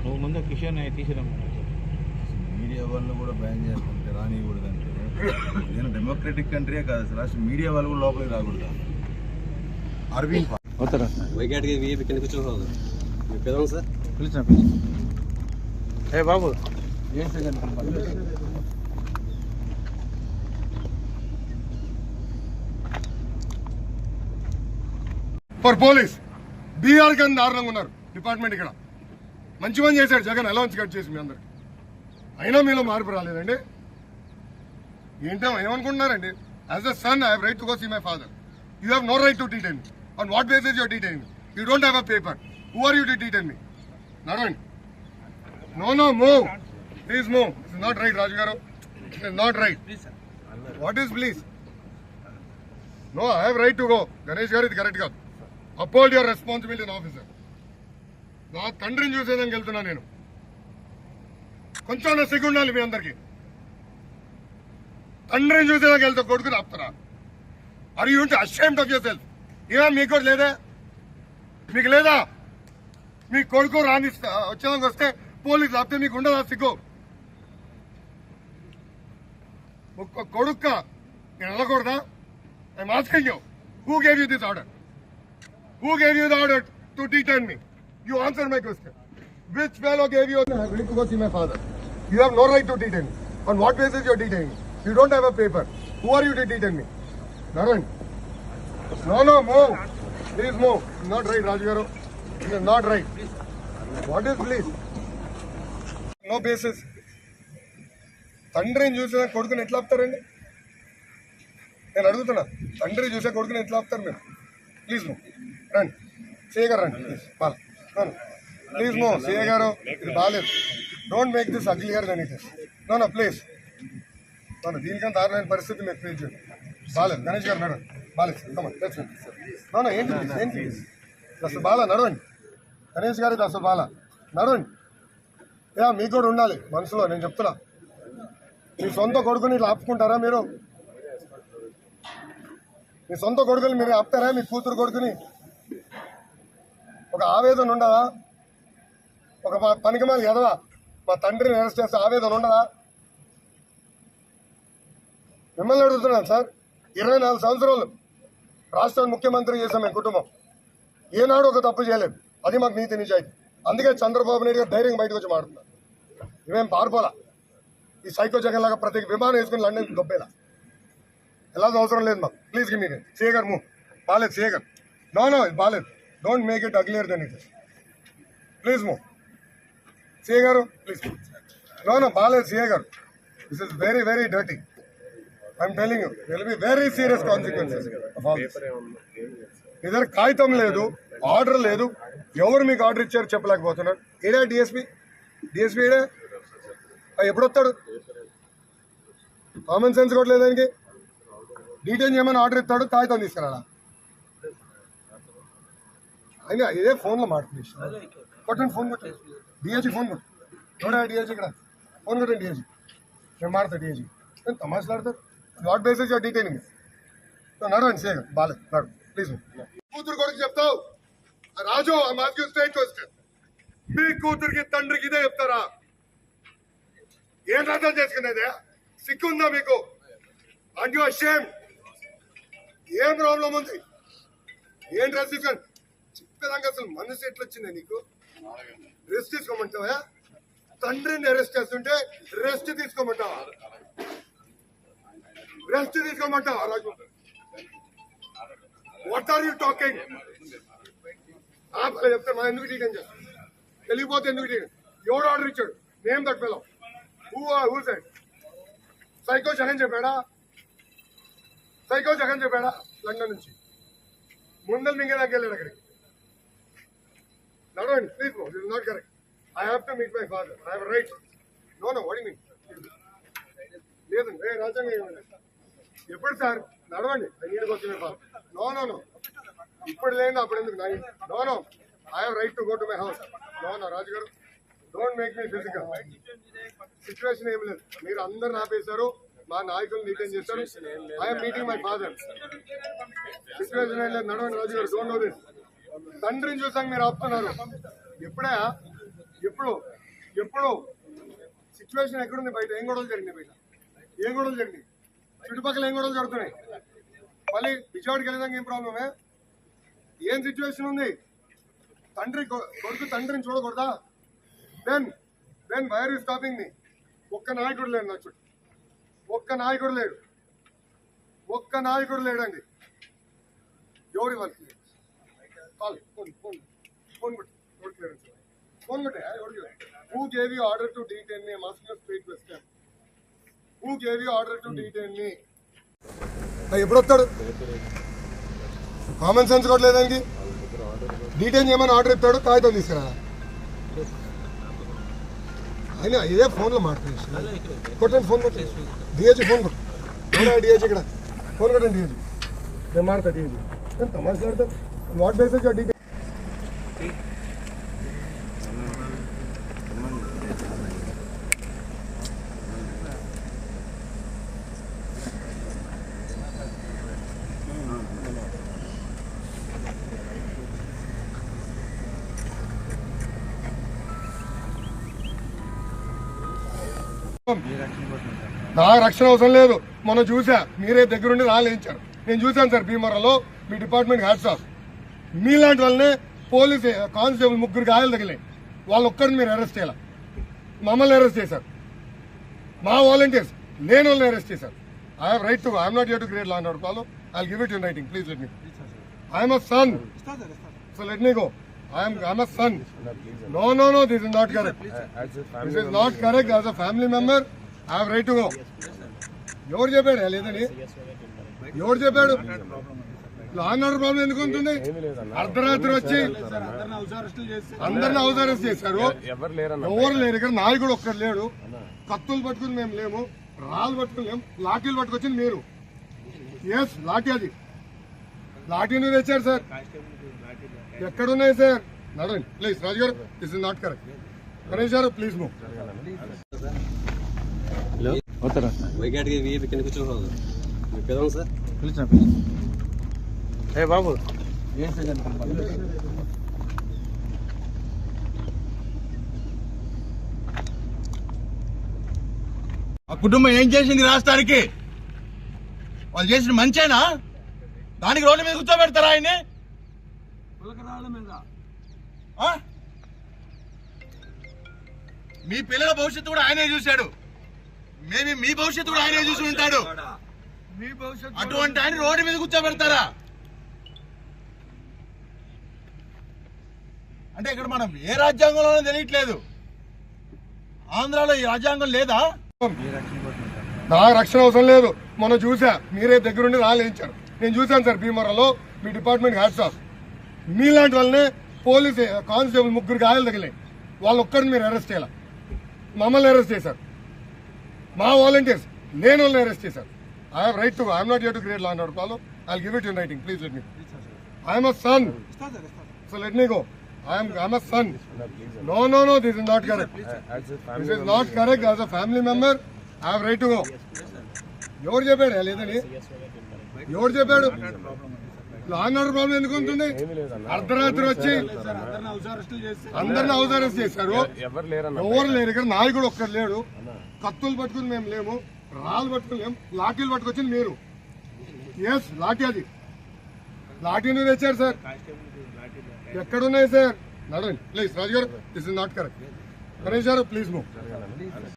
నువ్వు ముందు కిషన్ తీసిరమ్మా. మీడియా వాళ్ళు కూడా బ్యాన్ చేస్తుంటే రానియకూడదంటే నేను డెమోక్రటిక్ కంట్రీయే కాదు అసలు రాష్ట్ర మీడియా వాళ్ళు కూడా లోపలికి రాకూడదు. అరవింద్ అవుతారా వైకాటికి వీపీ కింద కూర్చోవాలి పెదవం సార్ పిలిచిన ఏ బాబు ఏం ఫర్ పోలీస్ బీఆర్ గారిని దారుణంగా ఉన్నారు డిపార్ట్మెంట్. ఇక్కడ మంచి పని చేశాడు జగన్, అలవెన్స్ కట్ చేసి మీ అందరికి. అయినా మీలో మార్పు రాలేదండి. ఏంటో ఏమనుకుంటున్నారండి? As a son I have right to go see my father. You have no right to detain me. On what basis your detain me? You don't have a paper. Who are you to detain me? నడవండి. No move please move. It's not right Raju garu, it's not right. What is please? No I have right to go. Ganesh garu ఇది correct కాదు. Uphold your responsibility in officer. నా తండ్రిని చూసేదానికి వెళ్తున్నా నేను. కొంచెం సిగ్గు ఉండాలి మీ అందరికి. తండ్రిని చూసేదానికి వెళ్తే కొడుకుని ఆపుతారా? Are you ashamed of yourself? ఏమో మీకు కూడా లేదా? మీకు లేదా? మీ కొడుకు రాని వచ్చేదానికి వస్తే పోలీసులు ఆపితే మీకు ఉండదా సిగ్గు? ఒక్క కొడుక్క నేను వెళ్ళకూడదా? I'm asking you, who gave you this order? Who gave you the order to detain me? You answer my question. Which fellow gave you the right to go see my father? You have no right to detain me. On what basis you are detaining me? You don't have a paper. Who are you to detain me? Narayana. No, move. Please move. It's not right, Raju garu. It is not right. What is please? No basis. తండ్రిని చూసే కొడుకుని ఎట్లా ఆపుతారండి? నేను అడుగుతున్నా, తండ్రి చూసే కొడుకుని ఎట్లా ఆపుతారు మీరు? Please move. రండి సీఏ గారు, రండి please. Please move CA garu, ఇది బాగాలేదు. Don't make this uglier then it is. No please. దీనికంత దారుణమైన పరిస్థితి మీరు క్రియేట్ చేయండి. బాగాలేదు. గణేష్ గారు నడవండి. బాగాలేదు. ఏంటి ప్లీజ్? ఏంటి అసలు బాగా నడవండి. గణేష్ గారు ఇది అసలు బాగా నడవండి. మీకు కూడా ఉండాలి మనసులో. నేను చెప్తున్నా, మీ సొంత కొడుకుని ఇట్లా ఆపుకుంటారా మీరు? మీ సొంత కొడుకుని మీరు ఆపుతారా? మీ కూతురు కొడుకుని ఒక ఆవేదన ఉండదా? ఒక పనికిమాలి ఎదవా మా తండ్రిని అరెస్ట్ చేస్తే ఆవేదన ఉండదా? మిమ్మల్ని అడుగుతున్నాను సార్. 24 సంవత్సరాలు రాష్ట్ర ముఖ్యమంత్రి చేసాం మేము కుటుంబం. ఏనాడు ఒక తప్పు చేయలేదు. అది మాకు నీతి నిజాయితీ. అందుకే చంద్రబాబు నాయుడు గారు ధైర్యం బయటకు వచ్చి మాడుతున్నారు. ఇవేం పారిపోలా. ఈ సైకో జగన్ లాగా ప్రతి విమానం వేసుకుని లండన్ దొబ్బేలా ఎలాగో అవసరం లేదు మాకు. Please give me CA garu move. బాలేదు సీఏ గారు. నో ఇది బాలేదు. Don't make it uglier then it is. Please move CA garu please. No బాలేదు CA garu. This is very very dirty. I'm telling you there will be very serious consequences of all this. మీ దగ్గర కాగితం లేదు, order లేదు. ఎవరు మీకు order ఇచ్చారు చెప్పలేకపోతున్నారు. ఏడా డిఎస్పీ ఏడా? ఎప్పుడు వస్తాడు? కామన్ సెన్స్ కూడా లేదు దానికి. డీటెయిల్ చేయమని ఆర్డర్ ఇస్తాడు, కాగితం తీసుకురాడా? అయినా ఇదే ఫోన్లో మాట్లాడి కొట్టండి. ఫోన్ కొట్టండి. డిఏజీ ఫోన్ కొట్టు. చూడ డిఏజీ ఇక్కడ ఫోన్ కొట్టండి. డిఏజీ నేను మాడతా. డిఏజీ నేను తమాషలాడతారు. What basis your detaining? నడవండి సేగ బాలేదు. నడు ప్లీజ్. కూతురు కొడుకు చెప్తావు రాజు. మాకు స్ట్రైట్ క్వశ్చన్. మీ కూతురికి తండ్రికి ఇదే చెప్తారా? ఏం అర్థం చేసుకునేదే? సిగ్గుందా మీకు? And you ashamed. ఏం ప్రాబ్లం ఉంది? ఏం డ్రెస్ చెప్పేదాకా అసలు మనసు ఎట్లా వచ్చిందా నీకు? రెస్ట్ తీసుకోమంటావా? తండ్రిని అరెస్ట్ చేస్తుంటే రెస్ట్ తీసుకోమంటావా? రెస్ట్ తీసుకోమంటావా Raju? What are you talking? చెప్తే మా ఎందుకు డీటెయిన్ చేస్తాను? వెళ్ళిపోతే ఎందుకు డీటెయిన్? ఎవడు ఆర్డర్ ఇచ్చాడు? Name that fellow. Who side? Psycho Jagan చెప్పాడా? సైకో జగన్ చెప్పాడా? లండన్ నుంచి ముందలు మింగేదాకా వెళ్ళాడు అక్కడికి. నడవండి please. No this is not correct. I have to meet my father. I have right. No what you mean? లేదండి రాజ్యాంగం ఎప్పుడు సార్? నడవండి. I need go to my father. No ఇప్పుడు లేదు అప్పుడు ఎందుకు? No I have right to go to my house. No Raju garu don't make me physical. Situation ఏం లేదు. మీరు అందరు ఆపేశారు, మా నాయకులు డీటెయిన్ చేశారు. I'm meeting my father. Situation ఏం లేదు. నడవండి రాజు గారు. Don't know this. తండ్రిని చూసాక మీరు ఆపుతున్నారు. ఎప్పుడే ఎప్పుడు ఎప్పుడు సిచ్యువేషన్ ఎక్కడుంది? బయట ఏం గొడవలు జరిగినాయి? బయట ఏం గొడవలు జరిగినాయి? చుట్టుపక్కల ఏం గొడవలు జరుగుతున్నాయి? మళ్ళీ విజయవాడకి వెళ్ళడానికి ఏం ప్రాబ్లమే? ఏం సిచ్యువేషన్ ఉంది? కొడుకు తండ్రిని చూడకూడదా? Then why are you stopping me? ఒక్క నాయకుడు లేడు నా చుట్టూ, ఒక్క నాయకుడు లేడు, ఒక్క నాయకుడు లేడండి. ఎవరి వాళ్ళకి ఫోన్ కొట్టే who gave you order to detain me? Master straight question. Who gave you order to detain me? ఎప్పుడు వస్తాడు? కామన్ సెన్స్ కూడా లేదానికి. డీటెయిన్ చేయమని ఆర్డర్ ఇస్తాడు, కాగితం తీసుకురా. అయినా ఇదే ఫోన్లో మాట్లాడేసి కొట్టండి, ఫోన్ కొట్టి డిఏజీ ఫోన్ కొట్టు. డిఏజీ ఇక్కడ ఫోన్ కొట్టండి, డిఏజీ నేను మాడతా. డిఏజీ మాట్లాడతా. What basis detail? నా రక్షణ అవసరం లేదు. మొన్న చూసా, మీరే దగ్గరుండి రాలేయించారు. నేను చూశాను సార్ భీమవరంలో. మీ డిపార్ట్మెంట్ హ్యాట్స్ ఆఫ్. మీలాంటి వాళ్ళనే పోలీస్ కానిస్టేబుల్ 3 గాయాలు తగిలాయి. వాళ్ళు ఒక్కరిని మీరు అరెస్ట్ చేయాలి. మమ్మల్ని అరెస్ట్ చేశారు. మా వాలంటీర్స్ లేని వాళ్ళని అరెస్ట్ చేశారు. I have right to. I'm not here to create law and order problem. I give it in writing. Please let me. I'm a son. So let me go. I'm a son. No, this is not correct. This is not correct. As a family member, I have right to go. ఎవరు చెప్పాడు? లేదని ఎవరు చెప్పాడు? Law and order problem ఎందుకు ఉంటుంది? అర్ధరాత్రి వచ్చి అందరిని హౌస్ అరెస్ట్ చేశారు. ఎవరు లేరు ఇక్కడ. నాయకుడు ఒక్కరు లేడు. కత్తులు పట్టుకుని మేము లేము, రాళ్ళు పట్టుకుని లేము, లాఠీలు పట్టుకొచ్చింది మీరు. ఎస్, లాఠీ. అది లాఠీని తెచ్చారు సార్. ఎక్కడున్నాయి సార్? నడండి ప్లీజ్. రాజు గారు, this is not correct. Ganesh గారు, ప్లీజ్ మూవ్. వైగాటికి వీపీ కింద కూర్చోకూడదు. మీ పిలవం సార్. పిలిచిన ఏ బాబు, ఏం సార్? ఆ కుటుంబం ఏం చేసింది రాష్ట్రానికి? వాళ్ళు చేసిన మంచేనా? దానికి రోడ్డు మీద కూర్చోబెడతారా ఆయన్ని? మీ పిల్లల భవిష్యత్తు కూడా ఆయనే చూశాడు. మేబీ మీ భవిష్యత్తు కూడా ఆయనే చూసి ఉంటాడు. అటువంటి ఆయన రోడ్డు మీద కూర్చోబెడతారా? అంటే ఇక్కడ మనం ఏ రాజ్యాంగంలోనూ తెలియట్లేదు. ఆంధ్రాలో ఈ రాజ్యాంగం లేదా? నా రక్షణ అవసరం లేదు. మొన్న చూసా, మీరే దగ్గరుండి రాలేయించారు. నేను చూశాను సార్ భీమవరంలో. మీ డిపార్ట్మెంట్ హ్యాట్స్ ఆఫ్. మీలాంటి వాళ్ళనే పోలీస్ కానిస్టేబుల్ 3 గాయాలు తగిలాయి. వాళ్ళు ఒక్కరిని మీరు అరెస్ట్ చేయాలి. మమ్మల్ని అరెస్ట్ చేశారు. మా వాలంటీర్స్ లేని వాళ్ళని అరెస్ట్ చేశారు. I have right to. I'm not here to create law and order problem. I give it in writing. Please let me. I'm a son. So let me go. I'm a son. No, this is not correct. This is not correct. As a family member, I have right to go. ఎవరు చెప్పాడు? లేదని ఎవరు చెప్పాడు? Law and order problem ఎందుకు ఉంటుంది? అర్ధరాత్రి వచ్చి అందరిని హౌస్ అరెస్ట్ చేశారు. ఎవరు లేరు ఇక్కడ. నాయకుడు ఒక్కరు లేడు. కత్తులు పట్టుకుని మేము లేము, రాళ్ళు పట్టుకుని లేము, లాఠీలు పట్టుకొచ్చింది మీరు. ఎస్, లాఠీ. అది లాఠీని తెచ్చారు సార్. ఎక్కడున్నాయి సార్? నడండి ప్లీజ్. రాజు గారు, this is not correct. Ganesh గారు, ప్లీజ్ మూవ్.